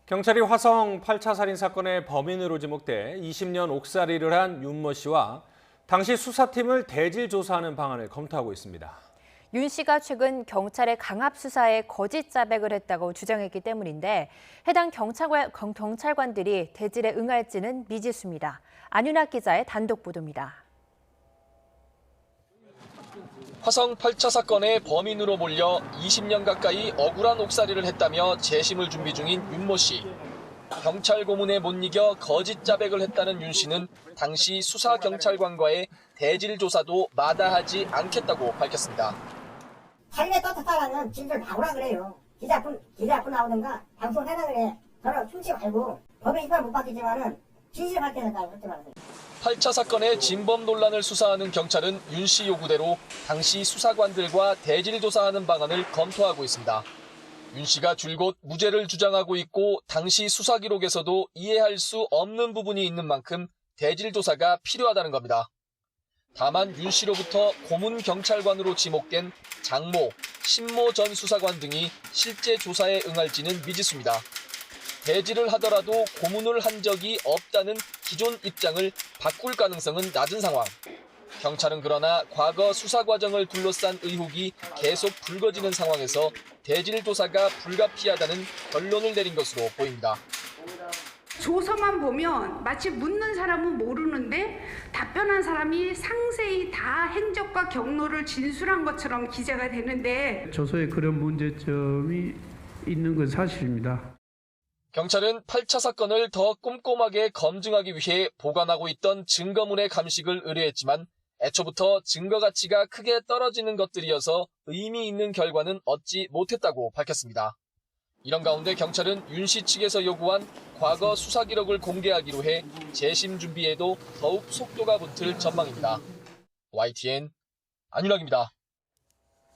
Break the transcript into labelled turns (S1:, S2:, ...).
S1: 경찰이 화성 8차 살인 사건의 범인으로 지목돼 20년 옥살이를 한 윤모 씨와 당시 수사팀을 대질 조사하는 방안을 검토하고 있습니다.
S2: 윤 씨가 최근 경찰의 강압 수사에 거짓 자백을 했다고 주장했기 때문인데 해당 경찰관들이 대질에 응할지는 미지수입니다. 안윤학 기자의 단독 보도입니다.
S3: 화성 8차 사건의 범인으로 몰려 20년 가까이 억울한 옥살이를 했다며 재심을 준비 중인 윤모 씨. 경찰 고문에 못 이겨 거짓 자백을 했다는 윤 씨는 당시 수사경찰관과의 대질 조사도 마다하지 않겠다고 밝혔습니다.
S4: 자기네 떳떳하면 진술 나오라 그래요. 기자 앞으로 나오든가 방송해라 그래. 저는 훔치 말고 법에 이발 못 받겠지만은 진실 밝혀낸다고 그렇게 말하세요.
S3: 8차 사건의 진범 논란을 수사하는 경찰은 윤 씨 요구대로 당시 수사관들과 대질 조사하는 방안을 검토하고 있습니다. 윤 씨가 줄곧 무죄를 주장하고 있고 당시 수사 기록에서도 이해할 수 없는 부분이 있는 만큼 대질 조사가 필요하다는 겁니다. 다만 윤 씨로부터 고문 경찰관으로 지목된 장모, 신모 전 수사관 등이 실제 조사에 응할지는 미지수입니다. 대질을 하더라도 고문을 한 적이 없다는 기존 입장을 바꿀 가능성은 낮은 상황. 경찰은 그러나 과거 수사 과정을 둘러싼 의혹이 계속 불거지는 상황에서 대질 조사가 불가피하다는 결론을 내린 것으로 보입니다.
S5: 조서만 보면 마치 묻는 사람은 모르는데 답변한 사람이 상세히 다 행적과 경로를 진술한 것처럼 기재가 되는데
S6: 조서에 그런 문제점이 있는 건 사실입니다.
S3: 경찰은 8차 사건을 더 꼼꼼하게 검증하기 위해 보관하고 있던 증거물의 감식을 의뢰했지만 애초부터 증거 가치가 크게 떨어지는 것들이어서 의미 있는 결과는 얻지 못했다고 밝혔습니다. 이런 가운데 경찰은 윤 씨 측에서 요구한 과거 수사 기록을 공개하기로 해 재심 준비에도 더욱 속도가 붙을 전망입니다. YTN 안윤학입니다.